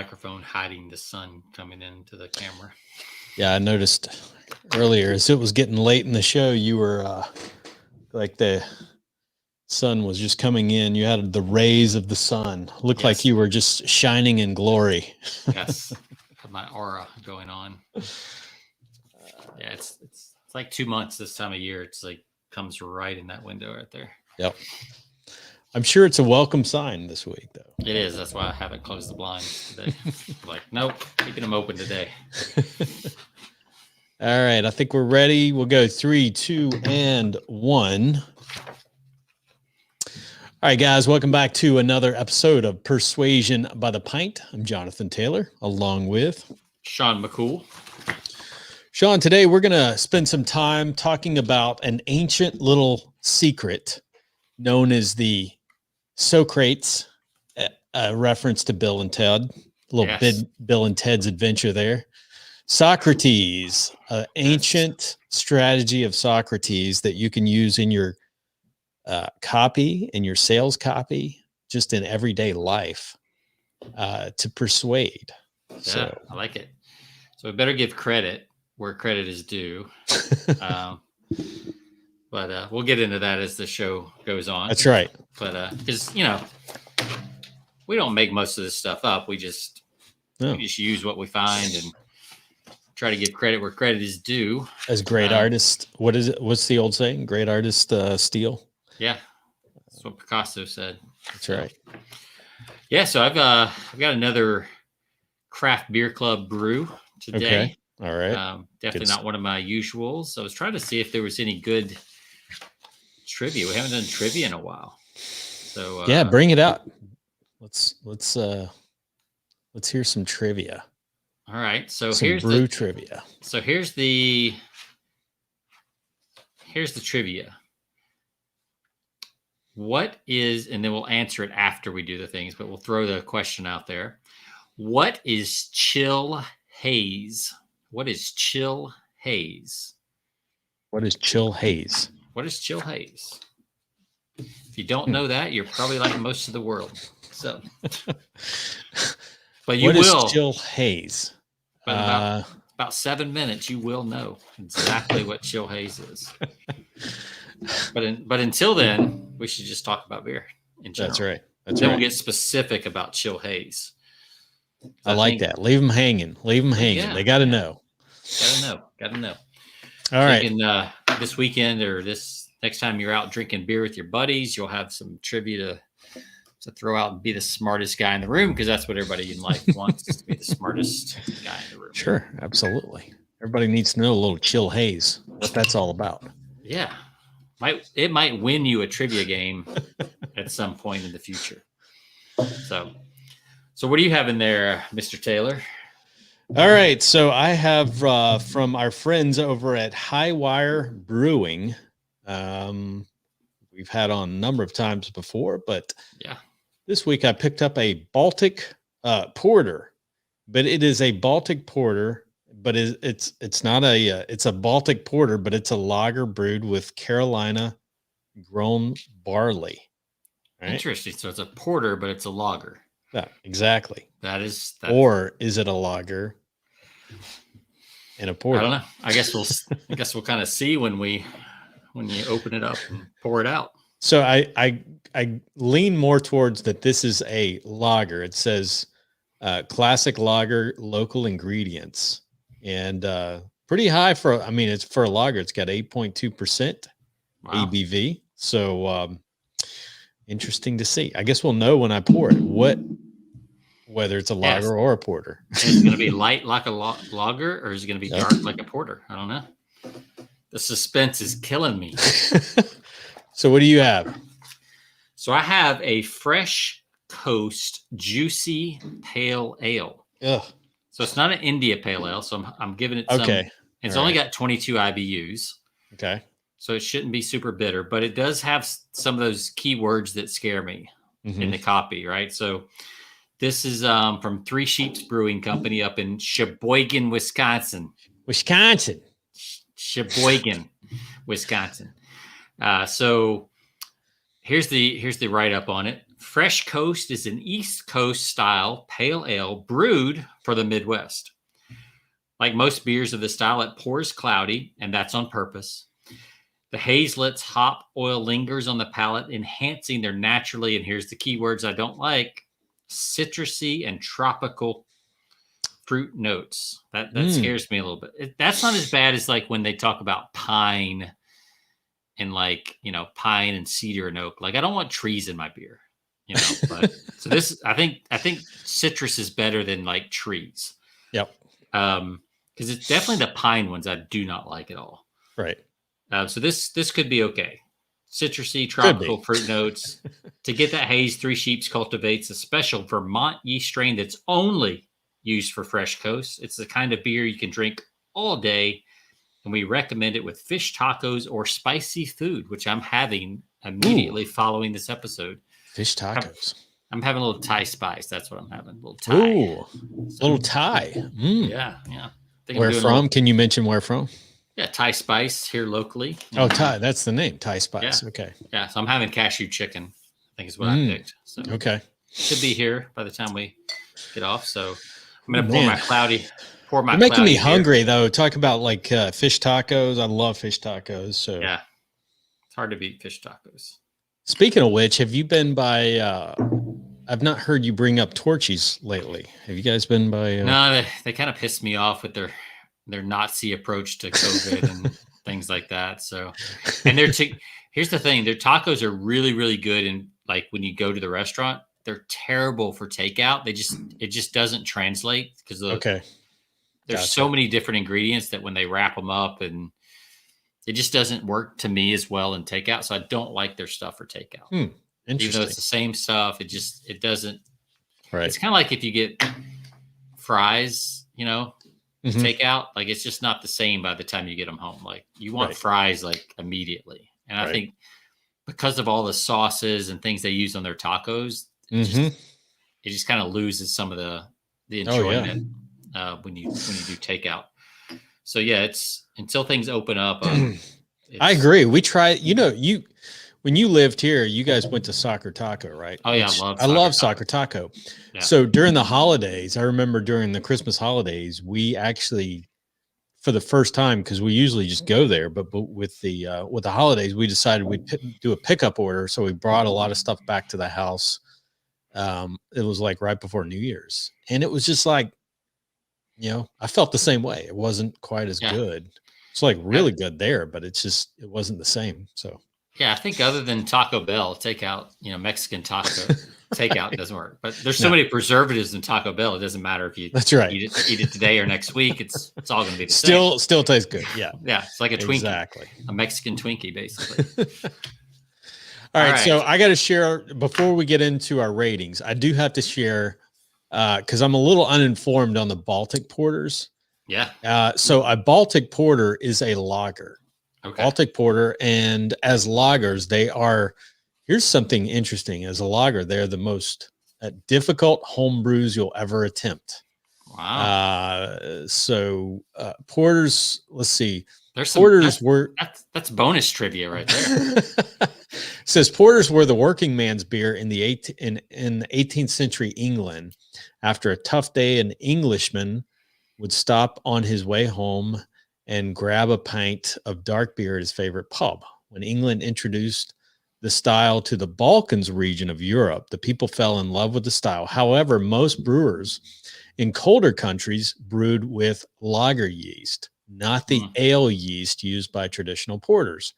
microphone hiding the sun coming into the camera. Yeah, I noticed earlier as it was getting late in the show, you were like the sun was just coming in. You had the rays of the sun. Looked like you were just shining in glory. Yes, had my aura going on. Yeah, it's like 2 months this time of year. It's like comes right in that window right there. Yep. I'm sure it's a welcome sign this week, though. It is. That's why I haven't closed the blinds today. Like, nope, keeping them open today. All right, I think we're ready. We'll go 3, 2, and 1. All right, guys, welcome back to another episode of Persuasion by the Pint. I'm Jonathan Taylor, along with Sean McCool. Sean, today we're going to spend some time talking about an ancient little secret known as the Socrates, reference to Bill and Ted, a little bit Bill and Ted's adventure there. Socrates, an ancient strategy of Socrates that you can use in your copy, in your sales copy, just in everyday life to persuade. Yeah, so I like it. So we better give credit where credit is due. But we'll get into that as the show goes on. That's right. But because we don't make most of this stuff up. We just use what we find and try to give credit where credit is due. As great artists, what is it? What's the old saying? Great artists steal. Yeah, that's what Picasso said. That's right. Yeah, so I've got another craft beer club brew today. Okay. All right. Definitely not one of my usuals. So I was trying to see if there was any good trivia. We haven't done trivia in a while. So yeah, bring it out. Let's hear some trivia. All right. So here's brew trivia. So here's the trivia. What is, and then we'll answer it after we do the things, but we'll throw the question out there. What is chill haze? What is chill haze? What is chill haze? What is chill haze? If you don't know that, you're probably like most of the world. So, but you what will. Is chill haze? But about 7 minutes, you will know exactly what chill haze is. But until then, we should just talk about beer in general. That's right. Then we'll get specific about chill haze. I like that. Leave them hanging. Yeah, they got to know. Got to know. All right. This weekend or this next time you're out drinking beer with your buddies, you'll have some trivia to throw out and be the smartest guy in the room, because that's what everybody in life wants, to be the smartest guy in the room. Sure, absolutely. Everybody needs to know a little chill haze, what that's all about. Yeah. It might win you a trivia game at some point in the future. So what do you have in there, Mr. Taylor? All right. So I have from our friends over at Highwire Brewing. We've had on a number of times before, but this week I picked up a Baltic porter, but it is a Baltic porter, but it's not it's a Baltic porter, but it's a lager brewed with Carolina grown barley. Right? Interesting. So it's a porter, but it's a lager. Yeah, exactly. Or is it a lager and a porter? I don't know. I guess we'll kind of see when you open it up and pour it out. So I lean more towards that this is a lager. It says classic lager, local ingredients, and pretty high it's for a lager. It's got 8.2% ABV. So interesting to see. I guess we'll know when I pour it whether it's a lager or a porter. Is it going to be light like a lager, or is it going to be dark like a porter? I don't know. The suspense is killing me. So what do you have? So I have a Fresh Coast Juicy Pale Ale. Ugh. So it's not an India Pale Ale. So I'm giving it some. Okay. It's only got 22 IBUs. Okay. So it shouldn't be super bitter, but it does have some of those keywords that scare me in the copy, right? So this is from Three Sheeps Brewing Company up in Sheboygan, Wisconsin. Sheboygan, Wisconsin. So here's the write-up on it. Fresh Coast is an East Coast style pale ale brewed for the Midwest. Like most beers of the style, it pours cloudy, and that's on purpose. The haze lets hop oil lingers on the palate, enhancing their naturally, and here's the key words I don't like, citrusy and tropical fruit notes. That scares me a little bit. That's not as bad as like when they talk about pine and like, pine and cedar and oak. Like I don't want trees in my beer, but so this, I think citrus is better than like trees. Yep. Because it's definitely the pine ones I do not like at all. Right. So this could be okay. Citrusy, tropical fruit notes. To get that haze, Three Sheeps cultivates a special Vermont yeast strain that's only used for Fresh Coast. It's the kind of beer you can drink all day, and we recommend it with fish tacos or spicy food, which I'm having immediately following this episode. Fish tacos. I'm having a little Thai spice. That's what I'm having. A little Thai. Ooh, little Thai. Yeah. Where from? Can you mention where from? Yeah, Thai spice here locally. Oh, Thai. That's the name. Thai spice. Yeah. Okay. Yeah. So I'm having cashew chicken, I think is what I picked. So okay. Should be here by the time we get off. So I'm going to pour my cloudy. You're making me hungry though. Talk about like fish tacos. I love fish tacos. So yeah, it's hard to beat fish tacos. Speaking of which, have you been by, I've not heard you bring up Torchy's lately. Have you guys been by? No, they kind of pissed me off with their Nazi approach to COVID and things like that. So, and here's the thing: their tacos are really, really good. And like when you go to the restaurant, they're terrible for takeout. It just doesn't translate because there's so many different ingredients that when they wrap them up, and it just doesn't work to me as well in takeout. So I don't like their stuff for takeout. Even though it's the same stuff, it doesn't. Right. It's kind of like if you get fries, takeout, like it's just not the same by the time you get them home. Like you want fries like immediately. And I think because of all the sauces and things they use on their tacos, it just kind of loses some of the enjoyment when you do takeout. So yeah, it's until things open up. I agree. We try, when you lived here, you guys went to Soccer Taco, right? Oh yeah, I love Soccer Taco. Yeah. So during the holidays, I remember during the Christmas holidays, we actually, for the first time, because we usually just go there, but with the holidays, we decided we'd do a pickup order. So we brought a lot of stuff back to the house. It was like right before New Year's, and it was just like, I felt the same way. It wasn't quite as good. It's like really good there, but it wasn't the same. So. Yeah, I think other than Taco Bell takeout, Mexican taco takeout doesn't work. But there's so many preservatives in Taco Bell. It doesn't matter if you eat it today or next week. It's all going to be the same. Still tastes good. Yeah. Yeah, it's like a Twinkie. A Mexican Twinkie, basically. All right. So I got to share before we get into our ratings. I do have to share because I'm a little uninformed on the Baltic porters. Yeah. So a Baltic porter is a lager. Okay. Baltic porter, and as lagers, here's something interesting. As a lager, they're the most difficult home brews you'll ever attempt. Wow. So porters, let's see. There's porters that's bonus trivia right there. Says porters were the working man's beer in the 18th century England. After a tough day, an Englishman would stop on his way home and grab a pint of dark beer at his favorite pub. When England introduced the style to the Balkans region of Europe, the people fell in love with the style. However, most brewers in colder countries brewed with lager yeast, not the ale yeast used by traditional porters.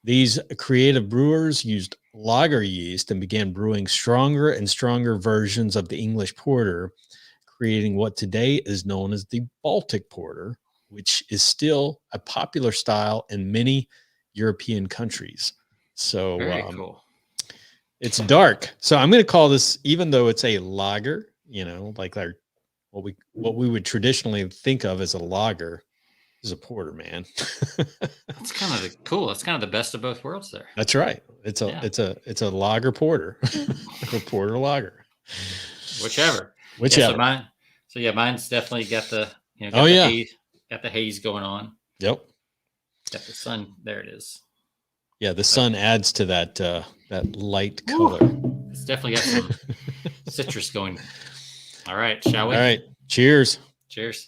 These creative brewers used lager yeast and began brewing stronger and stronger versions of the English porter, creating what today is known as the Baltic porter, which is still a popular style in many European countries. So very cool. It's dark. So I'm going to call this, even though it's a lager, like what we would traditionally think of as a lager, is a porter, man. That's kind of cool. That's kind of the best of both worlds there. That's right. It's a lager porter, a porter lager, whichever. Yeah, mine's definitely got the got the haze going on. Yep. Got the sun. There it is. Yeah, the sun adds to that light color. It's definitely got some citrus going. All right, shall we? All right. Cheers. Cheers.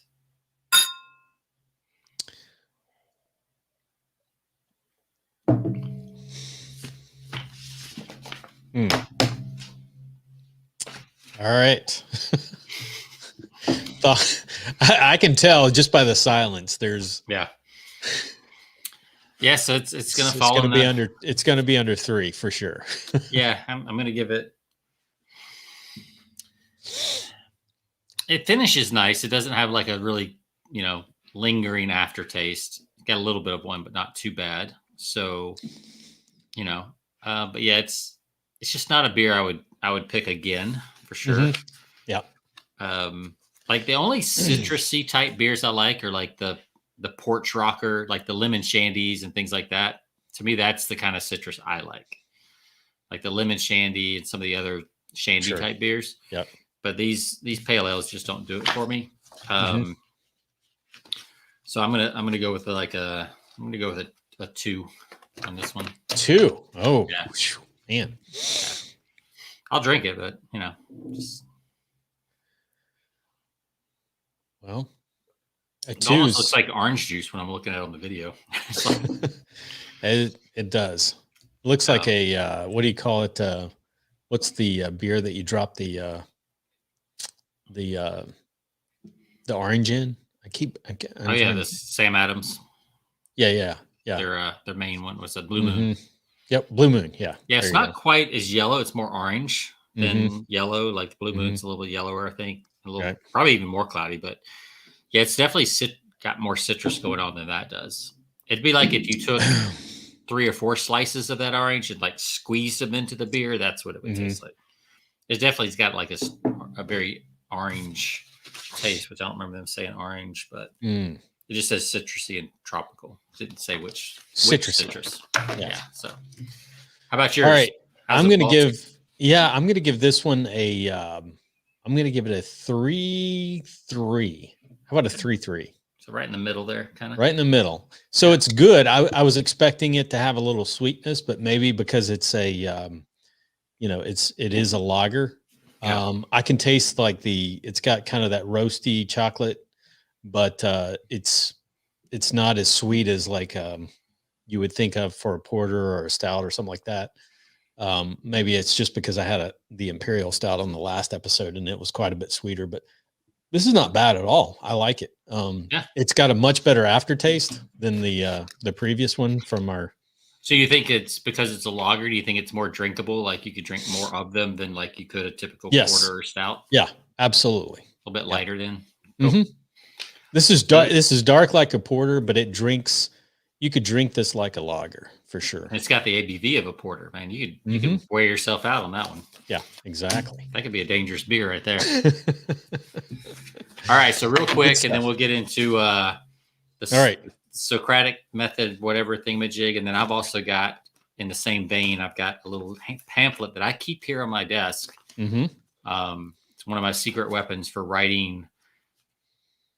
All right. I can tell just by the silence. There's so it's going to fall be under. It's going to be under 3 for sure. Yeah, I'm going to give it. It finishes nice. It doesn't have like a really lingering aftertaste. Got a little bit of one, but not too bad. So but yeah, it's just not a beer I would pick again for sure. Mm-hmm. Yeah. Like the only citrusy type beers I like are like the porch rocker, like the lemon shandies and things like that. To me, that's the kind of citrus I like the lemon shandy and some of the other shandy type beers. Yeah. But these pale ales just don't do it for me. So I'm gonna go with a 2 on this one. 2. Oh yeah. Man. Yeah. I'll drink it, but just. Well, it almost looks like orange juice when I'm looking at it on the video. It does. Looks like a what do you call it? What's the beer that you drop the orange in? The Sam Adams. Yeah. Their main one was a Blue Moon. Yep, Blue Moon. Yeah. Yeah, it's not quite as yellow. It's more orange than yellow. Like the Blue Moon's a little bit yellower, I think. A little, probably even more cloudy, but yeah, it's definitely got more citrus going on than that does. It'd be like if you took 3 or 4 slices of that orange and like squeezed them into the beer. That's what it would taste like. It definitely's got like a very orange taste, which I don't remember them saying orange, but it just says citrusy and tropical. It didn't say which citrus. Yeah. So, how about yours? All right, I'm going to give this one I'm going to give it a 3-3. How about a 3-3? So right in the middle there, kind of. Right in the middle. So it's good. I was expecting it to have a little sweetness, but maybe because it's it is a lager. I can taste like it's got kind of that roasty chocolate, but it's not as sweet as like you would think of for a porter or a stout or something like that. Maybe it's just because I had the Imperial Stout on the last episode and it was quite a bit sweeter, but this is not bad at all. I like it. It's got a much better aftertaste than the previous one from our. So you think it's because it's a lager? Do you think it's more drinkable? Like you could drink more of them than like you could a typical porter or stout? Yeah, absolutely. A little bit lighter then. Cool. This is dark. This is dark like a porter, but it drinks. You could drink this like a lager for sure. And it's got the ABV of a porter, man. You could wear yourself out on that one. Yeah, exactly. That could be a dangerous beer right there. All right, so real quick, and then we'll get into the Socratic method, whatever thingamajig, and then I've also got, in the same vein, I've got a little pamphlet that I keep here on my desk. It's one of my secret weapons for writing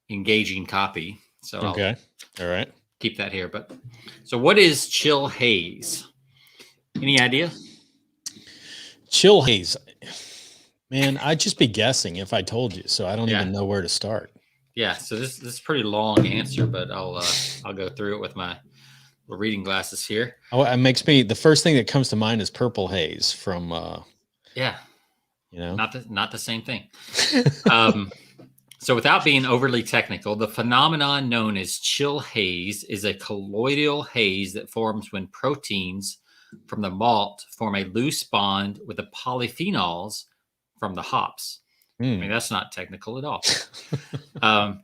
engaging copy. So all right. Keep that here. But so what is chill haze? Any idea? Chill haze. Man, I'd just be guessing if I told you, so I don't even know where to start. Yeah, so this is a pretty long answer, but I'll go through it with my reading glasses here. Oh, it makes me, the first thing that comes to mind is purple haze from not the same thing. So without being overly technical, the phenomenon known as chill haze is a colloidal haze that forms when proteins from the malt form a loose bond with the polyphenols from the hops. I mean, that's not technical at all.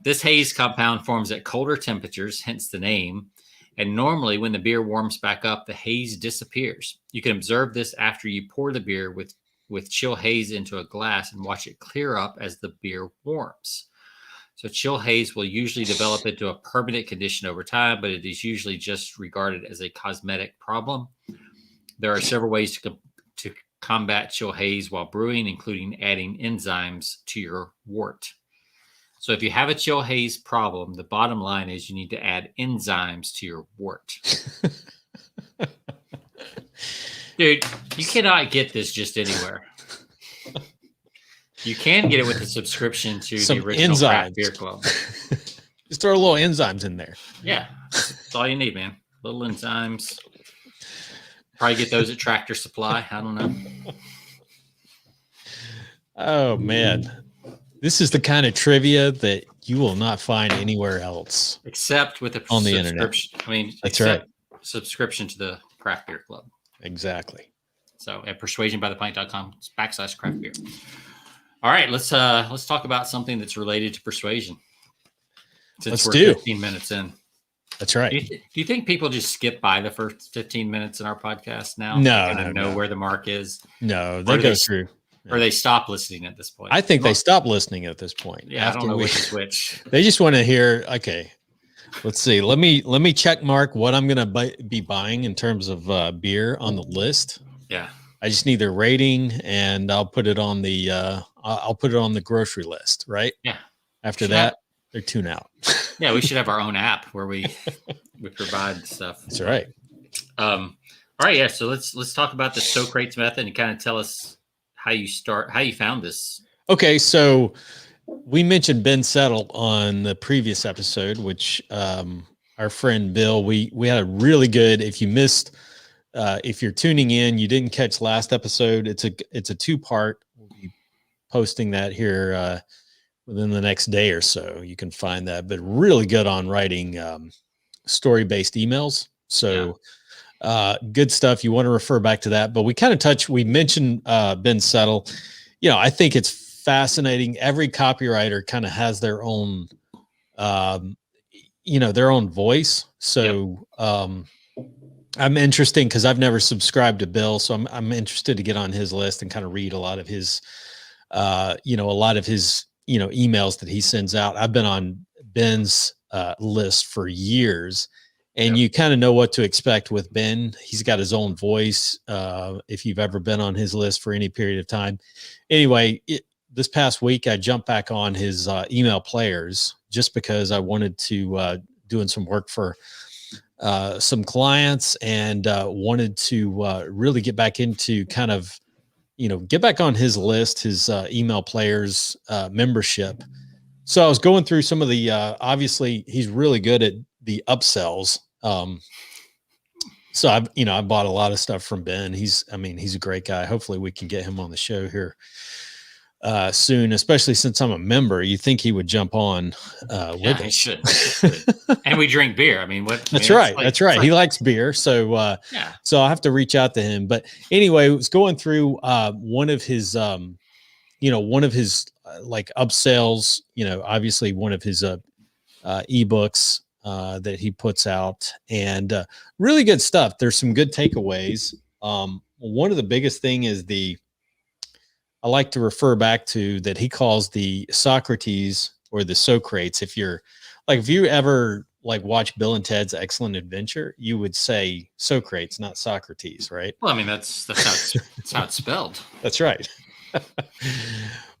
This haze compound forms at colder temperatures, hence the name. And normally when the beer warms back up, the haze disappears. You can observe this after you pour the beer with chill haze into a glass and watch it clear up as the beer warms. So chill haze will usually develop into a permanent condition over time, but it is usually just regarded as a cosmetic problem. There are several ways to combat chill haze while brewing, including adding enzymes to your wort. So if you have a chill haze problem, the bottom line is you need to add enzymes to your wort. Dude, you cannot get this just anywhere. You can get it with a subscription to Some the original Craft enzymes. Beer Club. Just throw a little enzymes in there. Yeah, that's all you need, man. Little enzymes. Probably get those at Tractor Supply. I don't know. Oh man, this is the kind of trivia that you will not find anywhere else, except with a on the internet. I mean, that's right. Subscription to the Craft Beer Club. Exactly. So at persuasionbythepint.com/craft beer. All right, let's talk about something that's related to persuasion. Since we're 15 minutes in. That's right. Do you think people just skip by the first 15 minutes in our podcast now? No, they know where the mark is. No, they go through. Or they stop listening at this point. I think they stop listening at this point. Yeah, I don't know which is which. They just want to hear, okay, let's see. Let me check mark what I'm going to be buying in terms of beer on the list. Yeah. I just need their rating and I'll put it on the grocery list, right? Yeah. After that, they're tune out. Yeah, we should have our own app where we provide stuff. That's right. All right, yeah. So let's talk about the Socrates method and kind of tell us how you found this. Okay, so we mentioned Ben Settle on the previous episode, which our friend Bill, we had a really good. If you missed, if you're tuning in, you didn't catch last episode. It's a 2-part. We'll be posting that here within the next day or so. You can find that, but really good on writing story-based emails. So good stuff. You want to refer back to that, but we mentioned Ben Settle. I think it's fascinating. Every copywriter kind of has their own, their own voice. So I'm interested because I've never subscribed to Bill. So I'm interested to get on his list and kind of read a lot of his, emails that he sends out. I've been on Ben's list for years, and you kind of know what to expect with Ben. He's got his own voice. If you've ever been on his list for any period of time. Anyway, this past week, I jumped back on his email players just because I wanted to doing some work for some clients and wanted to really get back into kind of, get back on his list, his email players membership. So I was going through some of the, obviously he's really good at the upsells. So I bought a lot of stuff from Ben. He's a great guy. Hopefully we can get him on the show here soon, especially since I'm a member. You think he would jump on with us. He should. And we drink beer. That's right. That's right. He likes beer. So so I'll have to reach out to him. But anyway, it was going through one of his like upsells, obviously one of his ebooks that he puts out, and really good stuff. There's some good takeaways. One of the biggest thing is I like to refer back to that he calls the Socrates or the Socrates. If you ever watch Bill and Ted's Excellent Adventure, you would say Socrates, not Socrates, right? Well, that's how it's spelled. That's right.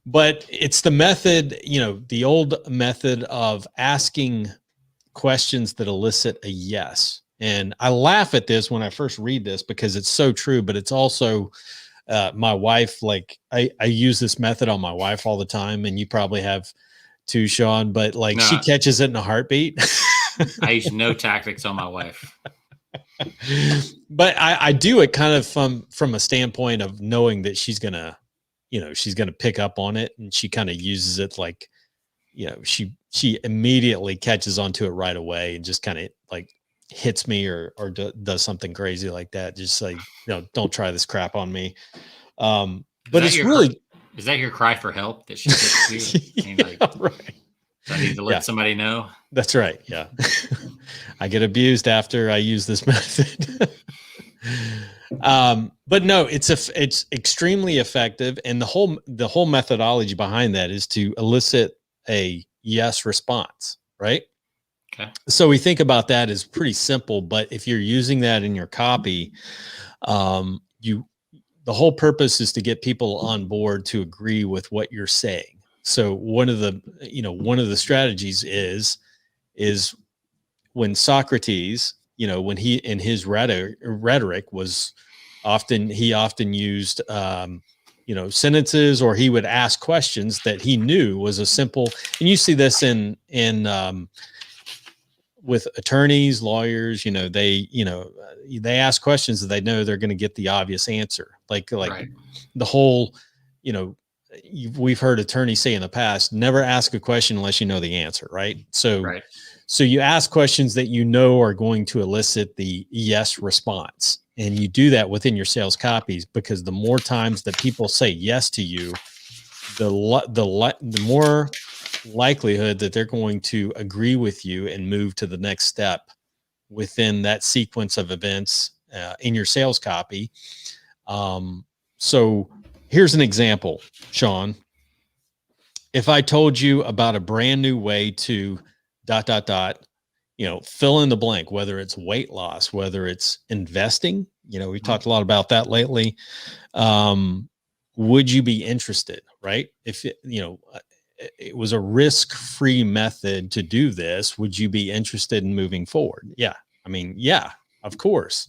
But it's the method, the old method of asking questions that elicit a yes. And I laugh at this when I first read this because it's so true, but it's also my wife, I use this method on my wife all the time, and you probably have too, Sean, but she catches it in a heartbeat. I use no tactics on my wife. But I do it kind of from a standpoint of knowing that she's gonna pick up on it, and she kind of uses it she immediately catches onto it right away and just kind of hits me or does something crazy like that. Just don't try this crap on me. But it's really, is that your cry for help that she gets you? Right. I need to let somebody know. That's right. Yeah. I get abused after I use this method. But no, it's extremely effective. And the whole methodology behind that is to elicit a yes response, right? Okay. So we think about that as pretty simple, but if you're using that in your copy, the whole purpose is to get people on board to agree with what you're saying. So one of the strategies is when Socrates, when he in his rhetoric was often used sentences, or he would ask questions that he knew was a simple. And you see this in with attorneys, lawyers. They ask questions that they know they're going to get the obvious answer. Like Right. the whole, we've heard attorneys say in the past, never ask a question unless you know the answer, right? Right. So you ask questions that you know are going to elicit the yes response. And you do that within your sales copies, because the more times that people say yes to you, the more likelihood that they're going to agree with you and move to the next step within that sequence of events in your sales copy. So here's an example, Sean. If I told you about a brand new way to ... fill in the blank, whether it's weight loss, whether it's investing, we've talked a lot about that lately. Would you be interested, right? If it was a risk-free method to do this, would you be interested in moving forward? Yeah. I mean, yeah, of course.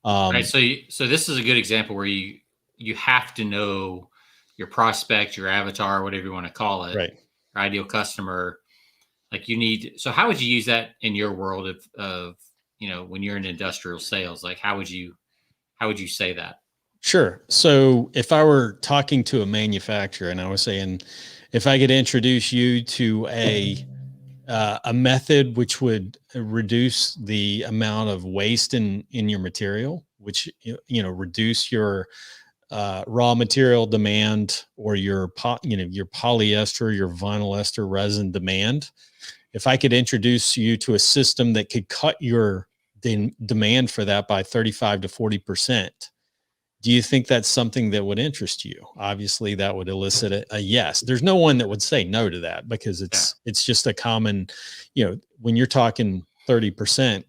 Right. So this is a good example where you have to know your prospect, your avatar, whatever you want to call it, right. your ideal customer. Like so how would you use that in your world of when you're in industrial sales? Like how would you say that? Sure. So if I were talking to a manufacturer and I was saying, if I could introduce you to a method which would reduce the amount of waste in your material, which reduce your raw material demand, or your polyester, your vinyl ester resin demand. If I could introduce you to a system that could cut your demand for that by 35 to 40%, do you think that's something that would interest you? Obviously, that would elicit a yes. There's no one that would say no to that, because it's just a common, when you're talking 30%,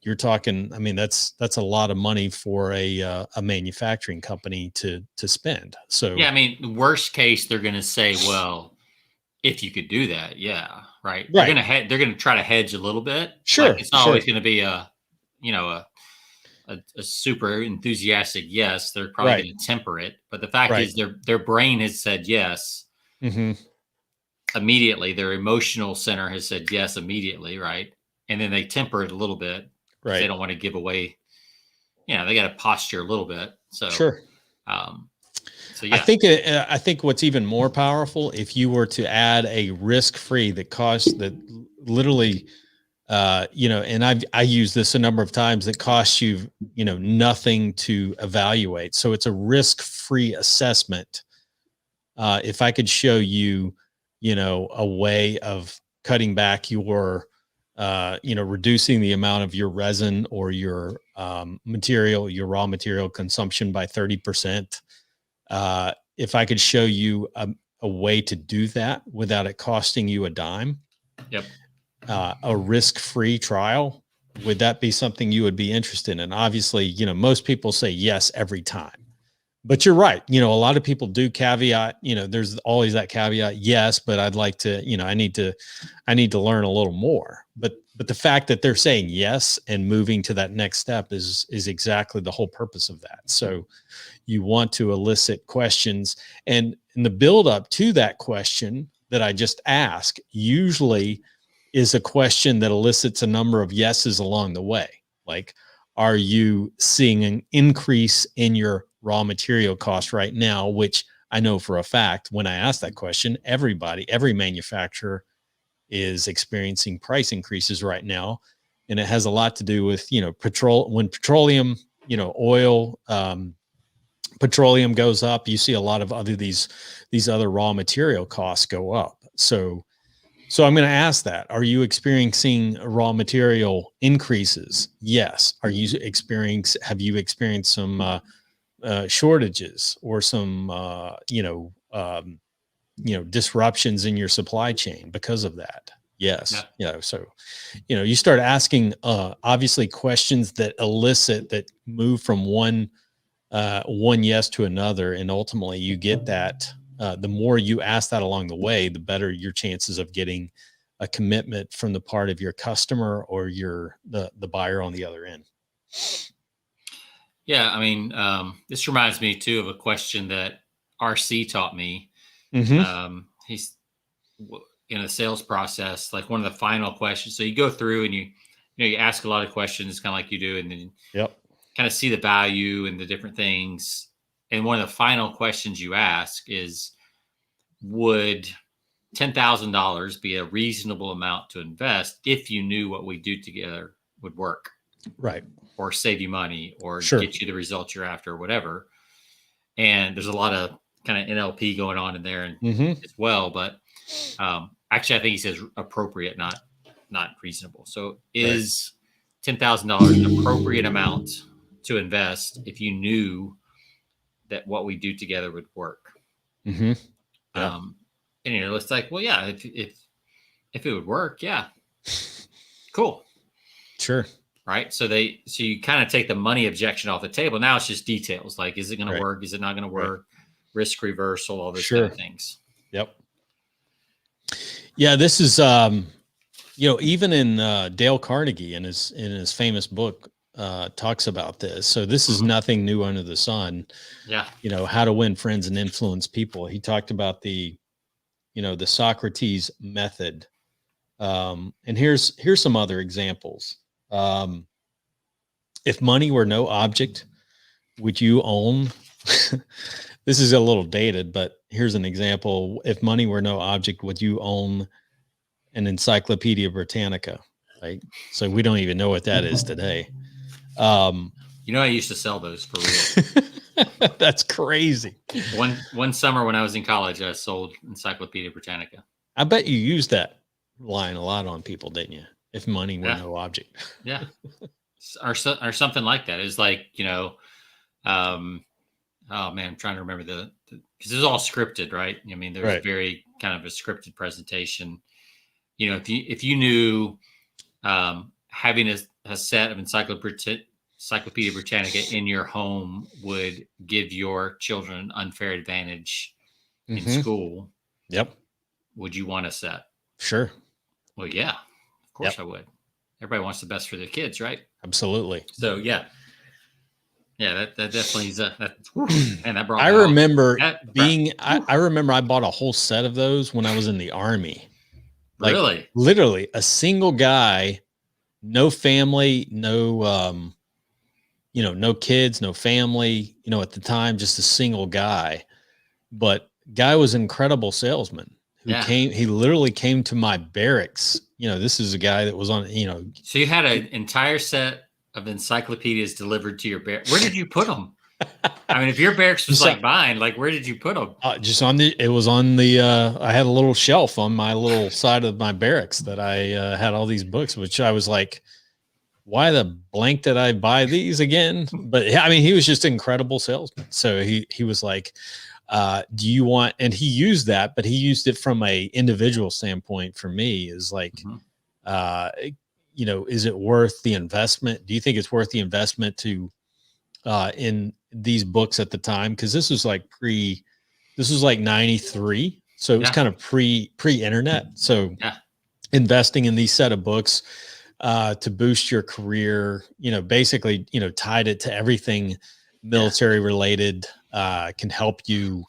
you're talking, I mean, that's a lot of money for a manufacturing company to spend. So yeah, I mean, the worst case, they're going to say, well, if you could do that, yeah, right. right. They're going to try to hedge a little bit. Sure. Like it's not always going to be a super enthusiastic yes. They're probably Right. going to temper it. But the fact Right. is their brain has said yes immediately. Their emotional center has said yes immediately, right? And then they temper it a little bit because Right. they don't want to give away, they got to posture a little bit. So, Sure. So yeah, I think what's even more powerful, if you were to add a risk-free that literally, and I use this a number of times, that costs you, nothing to evaluate. So it's a risk-free assessment. If I could show you, a way of cutting back your, reducing the amount of your resin or your your raw material consumption by 30%. If I could show you a way to do that without it costing you a dime, yep, a risk-free trial, would that be something you would be interested in? Obviously, most people say yes every time, but you're right. A lot of people do caveat, there's always that caveat. Yes, but I'd like to, I need to learn a little more. But the fact that they're saying yes and moving to that next step is exactly the whole purpose of that. So you want to elicit questions, and the build up to that question that I just asked usually is a question that elicits a number of yeses along the way. Like, are you seeing an increase in your raw material cost right now? Which I know for a fact, when I ask that question, every manufacturer is experiencing price increases right now. And it has a lot to do with, when petroleum, oil, petroleum goes up, you see a lot of these other raw material costs go up. So I'm going to ask that. Are you experiencing raw material increases? Yes. Have you experienced some shortages or some disruptions in your supply chain because of that? Yes. yeah. So you start asking obviously questions that move from one yes to another, and ultimately you get that. The more you ask that along the way, the better your chances of getting a commitment from the part of your customer or the buyer on the other end. Yeah, I mean, this reminds me too of a question that RC taught me. He's in a sales process, like one of the final questions. So you go through and you ask a lot of questions, kind of like you do, and then kind of see the value and the different things. And one of the final questions you ask is, would $10,000 be a reasonable amount to invest if you knew what we do together would work? Right. Or save you money or get you the results you're after or whatever. And there's a lot of kind of NLP going on in there as well. But actually, I think he says appropriate, not reasonable. So is $10,000 an appropriate amount to invest if you knew that what we do together would work? And it's like, well, yeah, if it would work, yeah, cool, sure. Right. So you kind of take the money objection off the table. Now it's just details. Like, is it going to work? Is it not going to work? Risk reversal, all those kind of things. Yep. Yeah. This is, even in Dale Carnegie in his famous book, talks about this. So this is nothing new under the sun. Yeah. How to win friends and influence people. He talked about the Socrates method. And here's some other examples. If money were no object, would you own, this is a little dated, but here's an example. If money were no object, would you own an Encyclopedia Britannica? Right. So we don't even know what that is today. I used to sell those for real. That's crazy. One summer when I was in college, I sold Encyclopedia Britannica. I bet you used that line a lot on people, didn't you? If money were no object. Yeah. Or something like that. It's like, oh man, I'm trying to remember because it was all scripted, right? I mean, there's very kind of a scripted presentation. If you knew having a set of Encyclopedia Britannica in your home would give your children an unfair advantage in school. Yep. Would you want a set? Sure. Well, yeah, of course I would. Everybody wants the best for their kids, right? Absolutely. So that definitely is and that brought. I remember I remember I bought a whole set of those when I was in the Army. Like, really? Literally a single guy, no family, no no kids, no family, at the time, just a single guy. But guy was an incredible salesman who he literally came to my barracks. This is a guy that was on, So you had an entire set of encyclopedias delivered to your barracks. Where did you put them? I mean, if your barracks was like mine, like where did you put them? Just on it was on the, I had a little shelf on my little side of my barracks that I had all these books, which I was like, why the blank did I buy these again? But I mean, he was just an incredible salesman. So he was like, do you want, and he used that, but he used it from a individual standpoint for me is like, is it worth the investment? Do you think it's worth the investment to, in these books at the time? Cause this was like 93. So it was kind of pre-internet. So investing in these set of books, to boost your career, basically, tied it to everything military related, can help you,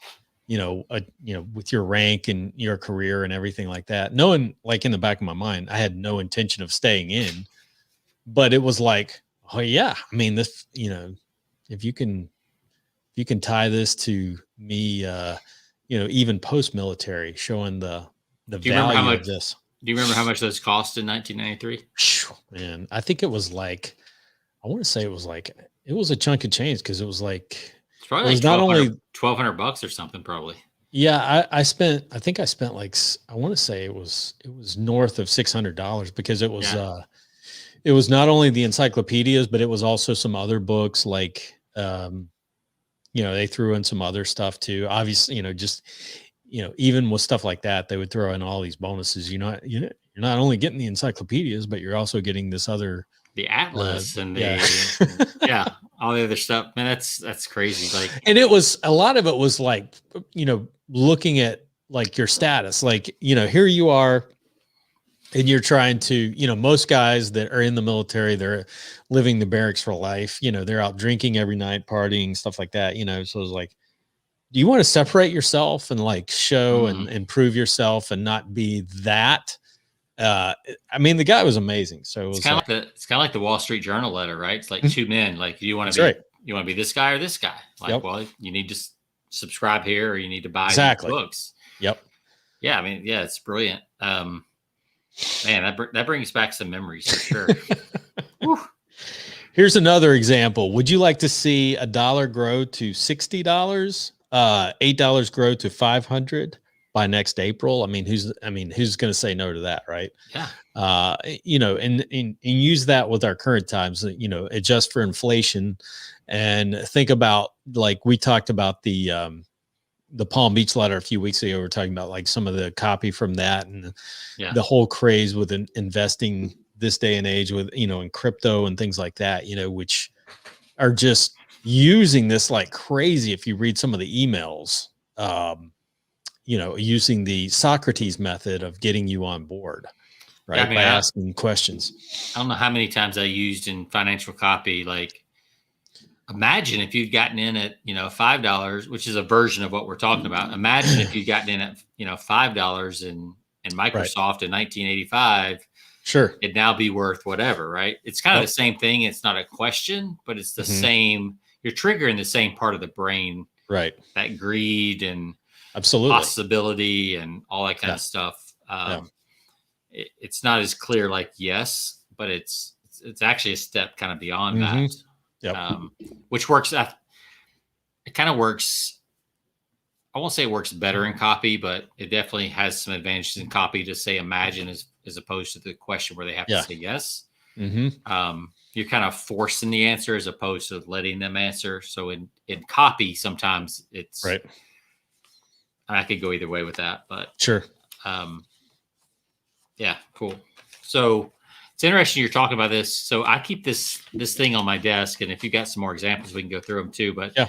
with your rank and your career and everything like that. Knowing, like, in the back of my mind, I had no intention of staying in, but it was like, oh yeah, I mean, this, if you can tie this to me, even post-military, showing the value of this. Do you remember how much those cost in 1993? Man, I think it was like, I want to say it was a chunk of change because it was like, it's probably like not only $1,200 or something, probably. Yeah, I think I spent like, I want to say it was north of $600 because it was it was not only the encyclopedias, but it was also some other books like they threw in some other stuff too. Obviously, even with stuff like that, they would throw in all these bonuses. You're not only getting the encyclopedias, but you're also getting this other, the atlas and all the other stuff. Man, that's crazy. Like, and it was, a lot of it was like, looking at like your status, like, here you are and you're trying to, most guys that are in the military, they're living the barracks for life. They're out drinking every night, partying, stuff like that. So it's like, do you want to separate yourself and like show Mm-hmm. and prove yourself and not be that? I mean, the guy was amazing. So it was kind of like the Wall Street Journal letter, right? It's like two men. Like, do you want to be right. you want to be this guy or this guy? Like, Yep. well, you need to subscribe here, or you need to buy Exactly. these books. Yep. Yeah, I mean, yeah, it's brilliant. Man, that brings back some memories for sure. Here's another example. Would you like to see $1 grow to $60? $8 grow to 500 by next April? I mean, who's going to say no to that, right? Yeah. You know, and use that with our current times, you know, adjust for inflation and think about, like we talked about the Palm Beach letter a few weeks ago. We're talking about like some of the copy from that and the whole craze with investing this day and age with, you know, in crypto and things like that, you know, which are just using this like crazy. If you read some of the emails, you know, using the Socrates method of getting you on board, right? Yeah, I mean, by asking questions. I don't know how many times I used in financial copy, like, imagine if you'd gotten in at, you know, $5, which is a version of what we're talking about. Imagine if you'd gotten in at, you know, $5 in Microsoft in 1985. Sure. It'd now be worth whatever, right? It's kind of the same thing. It's not a question, but it's the same. You're triggering the same part of the brain, right? That greed and absolutely possibility and all that kind of stuff. It's not as clear, like yes, but it's actually a step kind of beyond that. Yep. Which works. It kind of works. I won't say it works better in copy, but it definitely has some advantages in copy to say imagine as opposed to the question where they have to say yes. You're kind of forcing the answer as opposed to letting them answer. So in copy, sometimes it's right. I could go either way with that, but sure. Yeah, cool. So it's interesting you're talking about this. So I keep this thing on my desk, and if you got some more examples, we can go through them too. But yeah,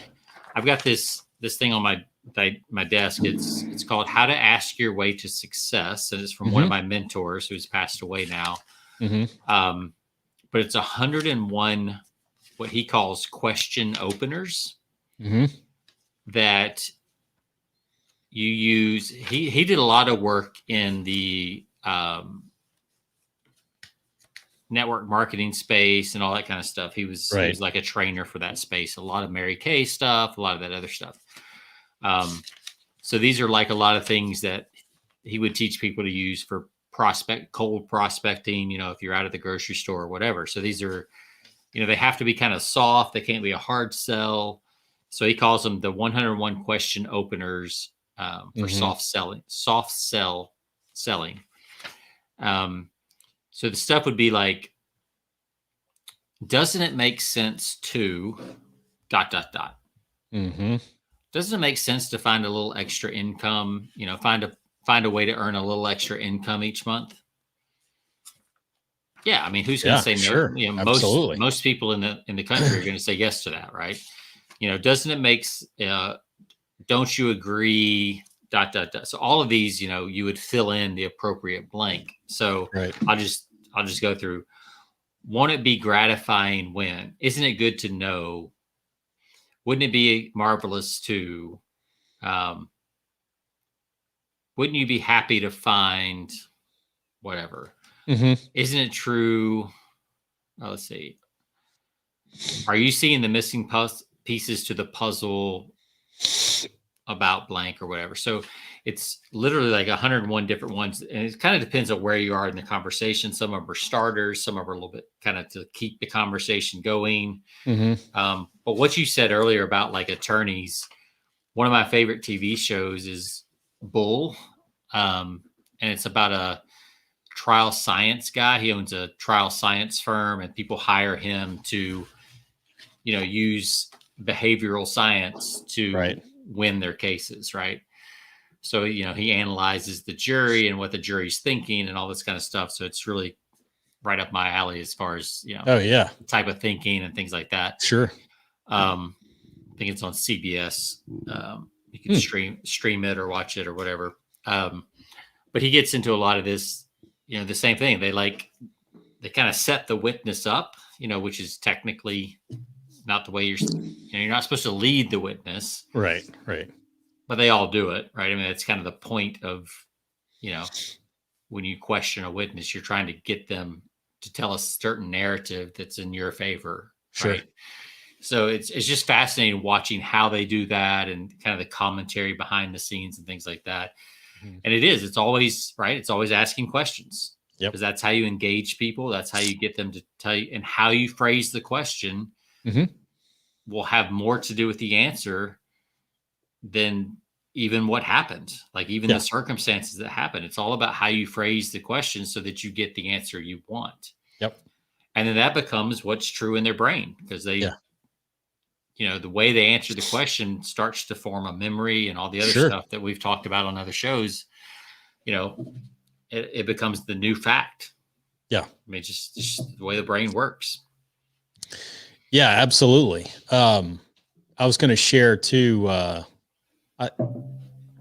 I've got this thing on my desk. It's called How to Ask Your Way to Success, and it's from one of my mentors who's passed away now. But it's 101 what he calls question openers that you use. He did a lot of work in the network marketing space and all that kind of stuff. He was like a trainer for that space. A lot of Mary Kay stuff, a lot of that other stuff. So these are like a lot of things that he would teach people to use for cold prospecting, you know, if you're out at the grocery store or whatever. So these are, you know, they have to be kind of soft. They can't be a hard sell. So he calls them the 101 question openers for soft sell selling. So the stuff would be like, doesn't it make sense to ... Doesn't it make sense to find a little extra income, you know, find a way to earn a little extra income each month? Yeah. I mean, who's going to say no? Sure. You know, absolutely. most people in the country are going to say yes to that. Right. You know, doesn't it make, don't you agree? ... So all of these, you know, you would fill in the appropriate blank. So I'll just go through. Won't it be gratifying when? Isn't it good to know? Wouldn't it be marvelous to? Wouldn't you be happy to find whatever? Isn't it true? Oh, let's see. Are you seeing the missing pieces to the puzzle about blank or whatever? So it's literally like 101 different ones, and it kind of depends on where you are in the conversation. Some of them are starters, some of them are a little bit kind of to keep the conversation going. But what you said earlier about like attorneys, one of my favorite TV shows is Bull, and it's about a trial science guy. He owns a trial science firm, and people hire him to, you know, use behavioral science to win their cases, right? So, you know, he analyzes the jury and what the jury's thinking and all this kind of stuff. So it's really right up my alley as far as, you know, type of thinking and things like that. Sure. I think it's on CBS. You can stream it or watch it or whatever. But he gets into a lot of this, you know, the same thing. They kind of set the witness up, you know, which is technically not the way you're not supposed to lead the witness. Right. but they all do it, right? I mean, that's kind of the point of, when you question a witness, you're trying to get them to tell a certain narrative that's in your favor, Sure. right? So it's just fascinating watching how they do that and kind of the commentary behind the scenes and things like that. Mhm. And it's always right. It's always asking questions. Yep. Because that's how you engage people. That's how you get them to tell you, and how you phrase the question will have more to do with the answer than even what happened, like even the circumstances that happened. It's all about how you phrase the question so that you get the answer you want. Yep. And then that becomes what's true in their brain, because they, the way they answer the question starts to form a memory, and all the other stuff that we've talked about on other shows, it becomes the new fact. Yeah. I mean, just the way the brain works. Yeah, absolutely. I was going to share too, I'll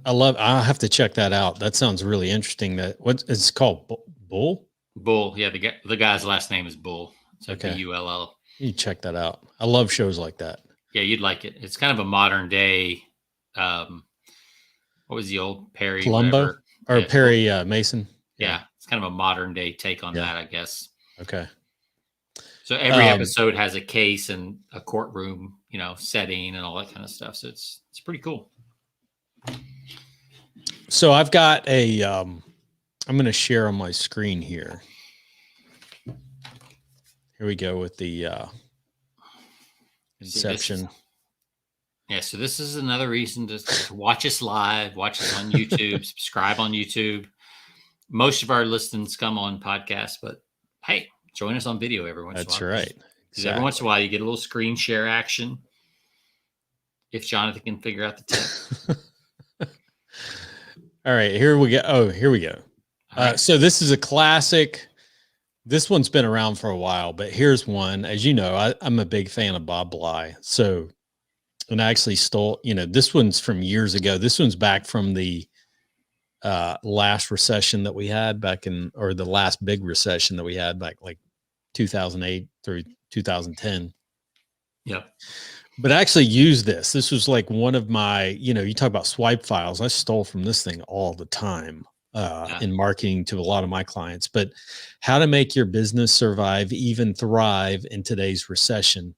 have to check that out. That sounds really interesting. What it's called? Bull? Bull. Yeah. The guy's last name is Bull. So Bull. You check that out. I love shows like that. Yeah. You'd like it. It's kind of a modern day. What was the old Perry? Columbo or Perry Mason? Yeah. It's kind of a modern day take on that, I guess. Okay. So every episode has a case and a courtroom, setting and all that kind of stuff. So it's pretty cool. So I've got I'm going to share on my screen here. Here we go with the Inception. So this is another reason to watch us live, watch us on YouTube, subscribe on YouTube. Most of our listings come on podcasts, but hey, join us on video every once in a while. That's right. Exactly. Every once in a while you get a little screen share action. If Jonathan can figure out the tip. All right, here we go. Oh, here we go. So this is a classic. This one's been around for a while, but here's one. As you know, I'm a big fan of Bob Bly. So, and I actually stole, this one's from years ago. This one's back from the last recession that we had or the last big recession that we had back like 2008 through 2010. Yep. But I actually used this. This was like one of my, you talk about swipe files. I stole from this thing all the time in marketing to a lot of my clients. But how to make your business survive, even thrive in today's recession.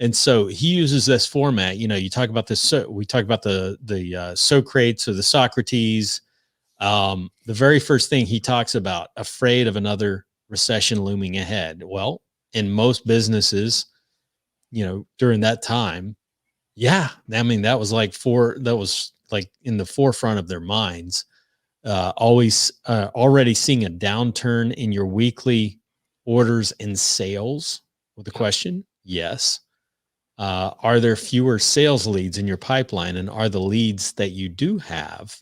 And so he uses this format. You talk about this. So we talk about the Socrates or the Socrates. The very first thing he talks about, afraid of another recession looming ahead. Well, in most businesses, during that time, that was like in the forefront of their minds. Always already seeing a downturn in your weekly orders and sales with the question, yes. Are there fewer sales leads in your pipeline, and are the leads that you do have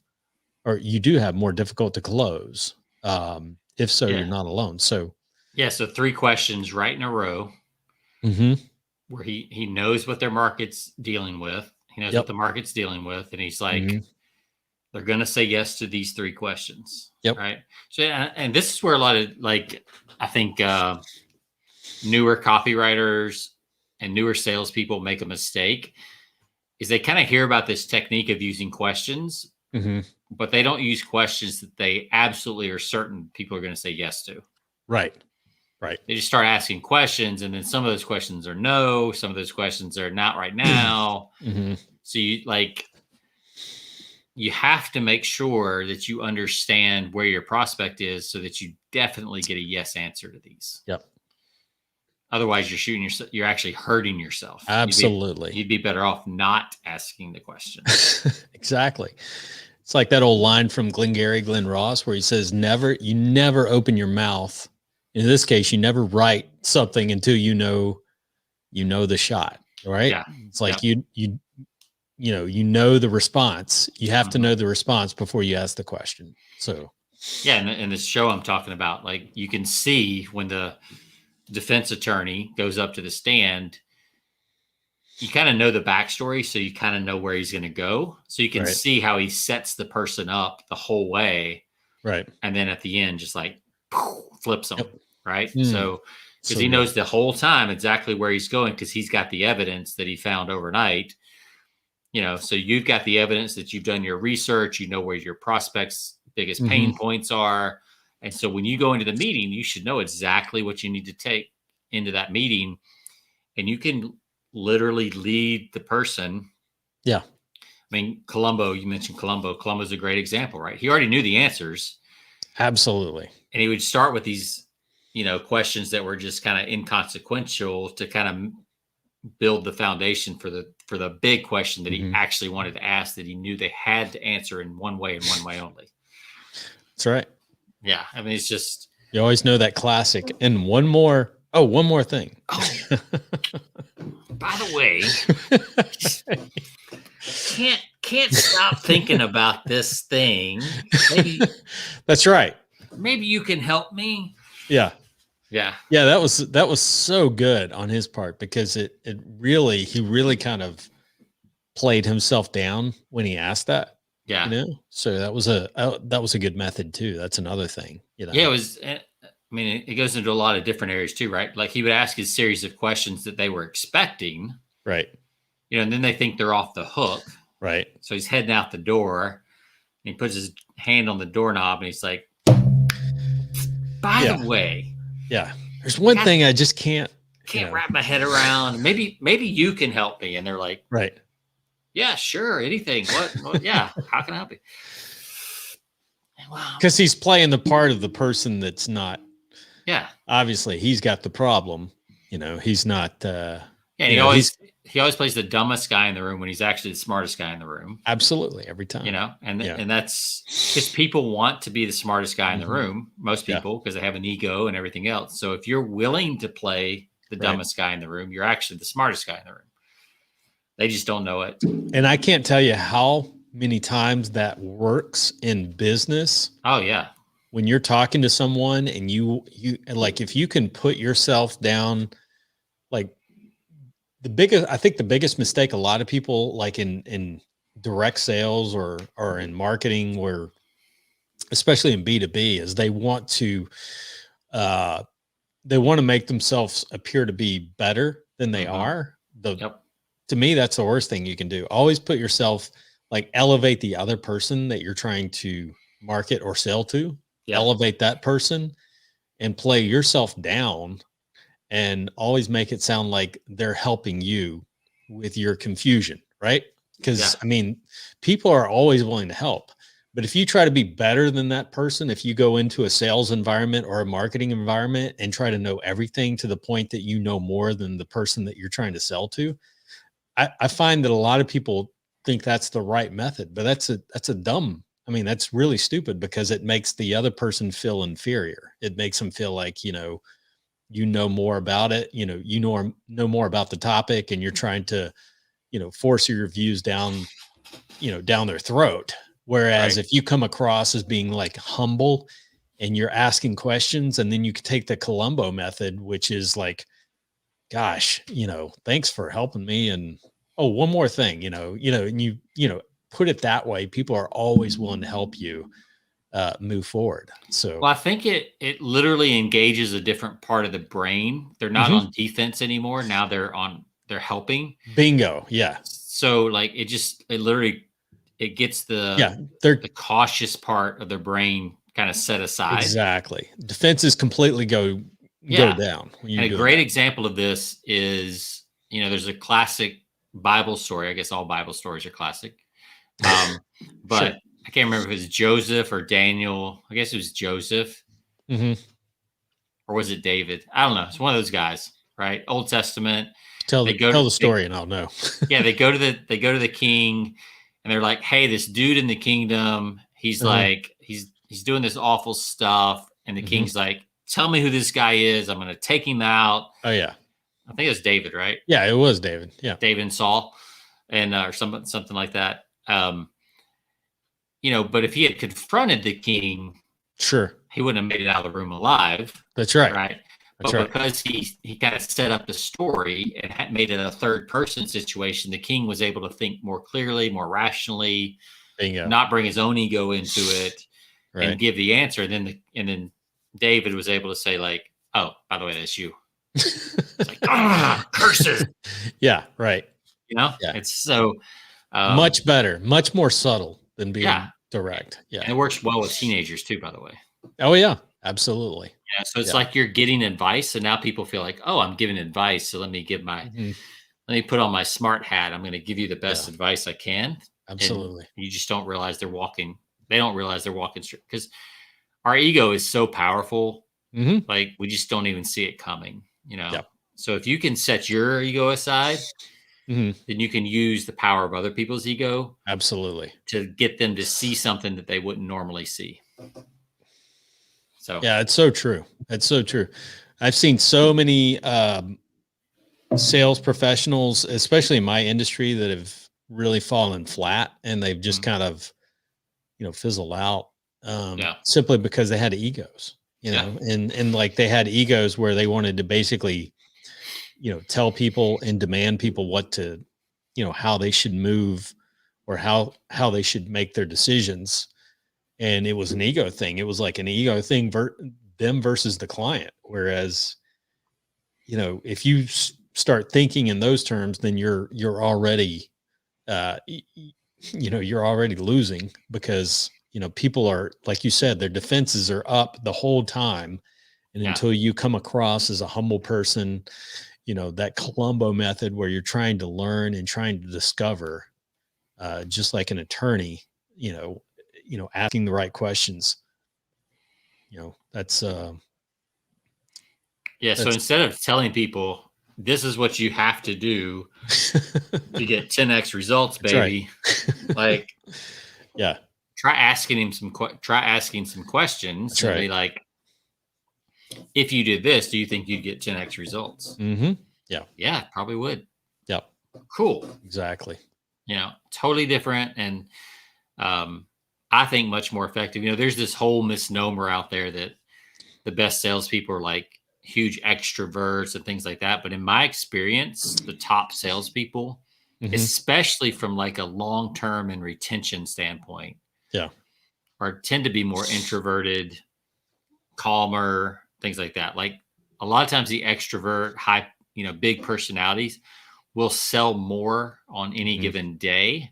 more difficult to close? If so, you're not alone. So, so 3 questions right in a row. Where he knows what their market's dealing with. He knows what the market's dealing with. And he's like, they're going to say yes to these 3 questions. Yep. Right. So, and this is where a lot of, I think newer copywriters and newer salespeople make a mistake, is they kind of hear about this technique of using questions, but they don't use questions that they absolutely are certain people are going to say yes to. Right. They just start asking questions, and then some of those questions are no, some of those questions are not right now. So you have to make sure that you understand where your prospect is so that you definitely get a yes answer to these. Yep. Otherwise you're actually hurting yourself. Absolutely. You'd be better off not asking the question. Exactly. It's like that old line from Glenn Ross, where he says, you never open your mouth. In this case, you never write something until you know the shot, right? Yeah. It's like you know the response. You have to know the response before you ask the question. So and in this show I'm talking about, like, you can see when the defense attorney goes up to the stand, you kind of know the backstory, so you kind of know where he's going to go. So you can see how he sets the person up the whole way. Right. And then at the end, just like flips them. Yep. Right. So because he knows the whole time exactly where he's going, because he's got the evidence that he found overnight. So you've got the evidence that you've done your research, you know where your prospects' biggest Mm-hmm. pain points are. And so when you go into the meeting, you should know exactly what you need to take into that meeting. And you can literally lead the person. Yeah. I mean, Columbo, you mentioned Columbo. Columbo's a great example, right? He already knew the answers. Absolutely. And he would start with these, questions that were just kind of inconsequential to kind of build the foundation for the big question that he actually wanted to ask, that he knew they had to answer in one way and one way only. That's right. Yeah. I mean, it's just, you always know that classic. And one more thing. Oh, by the way, can't stop thinking about this thing. Maybe that's right. Maybe you can help me. Yeah. Yeah. Yeah. That was so good on his part, because he really kind of played himself down when he asked that. Yeah. So that was a good method too. That's another thing, Yeah, it was, it goes into a lot of different areas too, right? Like he would ask a series of questions that they were expecting. Right. And then they think they're off the hook. Right. So he's heading out the door and he puts his hand on the doorknob and he's like, by the way. Yeah. There's one thing I just can't wrap my head around. Maybe you can help me. And they're like, right. Yeah, sure. Anything. What? Yeah. How can I help you? Wow. Because he's playing the part of the person that's not. Yeah. Obviously, he's got the problem. He's not. Yeah. He always plays the dumbest guy in the room when he's actually the smartest guy in the room. Absolutely, every time. And that's because people want to be the smartest guy in the room. Most people, because they have an ego and everything else. So if you're willing to play the dumbest guy in the room, you're actually the smartest guy in the room. They just don't know it. And I can't tell you how many times that works in business. Oh yeah. When you're talking to someone and you like, if you can put yourself down, like I think the biggest mistake a lot of people, like in direct sales or in marketing, where especially in B2B, is they want to make themselves appear to be better than they are. To me, that's the worst thing you can do. Always put yourself, like, elevate the other person that you're trying to market or sell to. Elevate that person and play yourself down, and always make it sound like they're helping you with your confusion, right? Because people are always willing to help. But if you try to be better than that person, if you go into a sales environment or a marketing environment and try to know everything to the point that you know more than the person that you're trying to sell to, I find that a lot of people think that's the right method, but that's really stupid, because it makes the other person feel inferior. It makes them feel like, you know more about it, you know more about the topic, and you're trying to, force your views down their throat. Whereas if you come across as being like humble and you're asking questions, and then you can take the Columbo method, which is like, gosh, thanks for helping me. And, oh, one more thing, and you put it that way, people are always willing to help you move forward. So, well, I think it literally engages a different part of the brain. They're not on defense anymore. Now they're helping. Bingo. Yeah. So like it literally gets the cautious part of their brain kind of set aside. Exactly. Defenses completely go down. And a great example of this is, there's a classic Bible story. I guess all Bible stories are classic. But sure. I can't remember if it was Joseph or Daniel. I guess it was Joseph. Or was it David? I don't know. It's one of those guys, right? Old Testament. Tell the story and I'll know. They go to the king, and they're like, hey, this dude in the kingdom, he's like, he's doing this awful stuff. And the king's like, tell me who this guy is. I'm going to take him out. Oh yeah. I think it was David, right? Yeah, it was David. Yeah. David and Saul, and or something like that. But if he had confronted the king, sure, he wouldn't have made it out of the room alive. That's right. Right. But because he kind of set up the story and had made it a third person situation, the king was able to think more clearly, more rationally, not bring his own ego into it, and give the answer. And then David was able to say, like, oh, by the way, that's you. It's like, curses. Yeah. Right. It's so, Much better, much more subtle than being direct. Yeah. And it works well with teenagers too, by the way. Oh yeah, absolutely. Yeah. So it's like you're getting advice. And now people feel like, oh, I'm giving advice. So let me put on my smart hat. I'm going to give you the best advice I can. Absolutely. And you just don't realize they don't realize they're walking straight, because our ego is so powerful. Like we just don't even see it coming, So if you can set your ego aside, then you can use the power of other people's ego. Absolutely. To get them to see something that they wouldn't normally see. So yeah, it's so true. It's so true. I've seen so many sales professionals, especially in my industry, that have really fallen flat, and they've just kind of, fizzled out simply because they had egos, and like they had egos where they wanted to basically, tell people and demand people what to, how they should move or how they should make their decisions. And it was an ego thing. It was like an ego thing, them versus the client. Whereas, if you start thinking in those terms, then you're already, you're already losing, because, people are, like you said, their defenses are up the whole time. And until you come across as a humble person, that Columbo method where you're trying to learn and trying to discover, just like an attorney, asking the right questions, that's, so instead of telling people, this is what you have to do to get 10x results, baby. Like, try asking some questions. That's right. Be like, if you did this, do you think you'd get 10x results? Yeah, probably would. Yep. Cool. Exactly. Totally different. And I think much more effective. There's this whole misnomer out there that the best salespeople are like huge extroverts and things like that. But in my experience, the top salespeople, especially from like a long-term and retention standpoint, tend to be more introverted, calmer, things like that. Like a lot of times the extrovert, high, big personalities will sell more on any given day,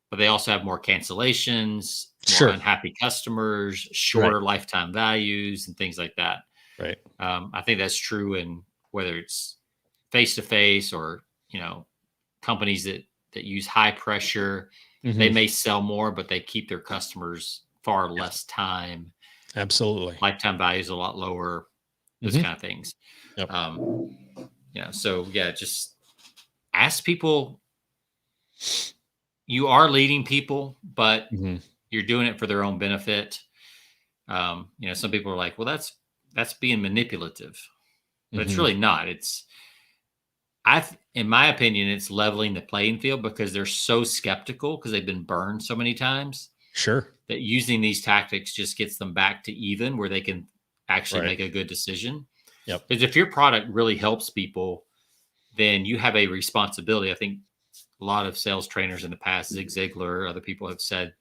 but they also have more cancellations, more unhappy customers, shorter lifetime values, and things like that. Right. I think that's true in whether it's face-to-face or, companies that use high pressure. They may sell more, but they keep their customers far less time. Absolutely. Lifetime value is a lot lower, those kind of things. Yep. Just ask people. You are leading people, but you're doing it for their own benefit. Some people are like, well, that's being manipulative, but it's really not. In my opinion, it's leveling the playing field, because they're so skeptical because they've been burned so many times. Sure. That using these tactics just gets them back to even, where they can actually make a good decision. Yep. Because if your product really helps people, then you have a responsibility. I think a lot of sales trainers in the past, Zig Ziglar, other people have said,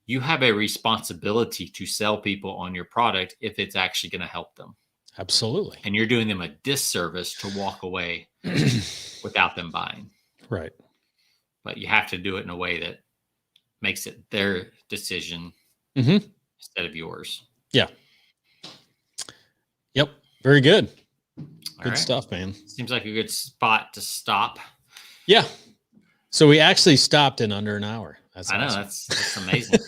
you have a responsibility to sell people on your product if it's actually going to help them. Absolutely. And you're doing them a disservice to walk away without them buying. Right. But you have to do it in a way that makes it their decision instead of yours. Yeah. Yep. Very good. Good stuff, man. Seems like a good spot to stop. Yeah. So we actually stopped in under an hour. I know. That's amazing.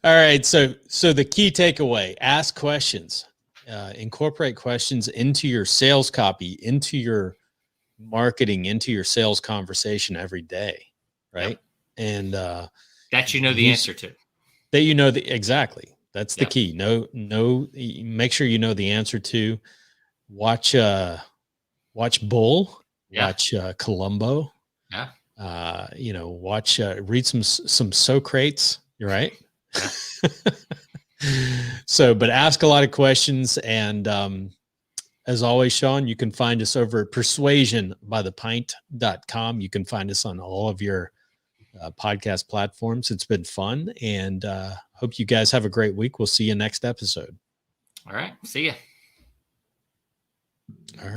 All right. So the key takeaway: ask questions, incorporate questions into your sales copy, into your marketing, into your sales conversation every day. Right. Yep. And that the answer to. That exactly. That's the key. Make sure you know the answer to. Watch Bull. Watch Columbo. Yeah. Read some Socrates. You're right. Yeah. But ask a lot of questions. And as always, Sean, you can find us over at persuasionbythepint.com. You can find us on all of your podcast platforms. It's been fun, and hope you guys have a great week. We'll see you next episode. All right. See ya. All right.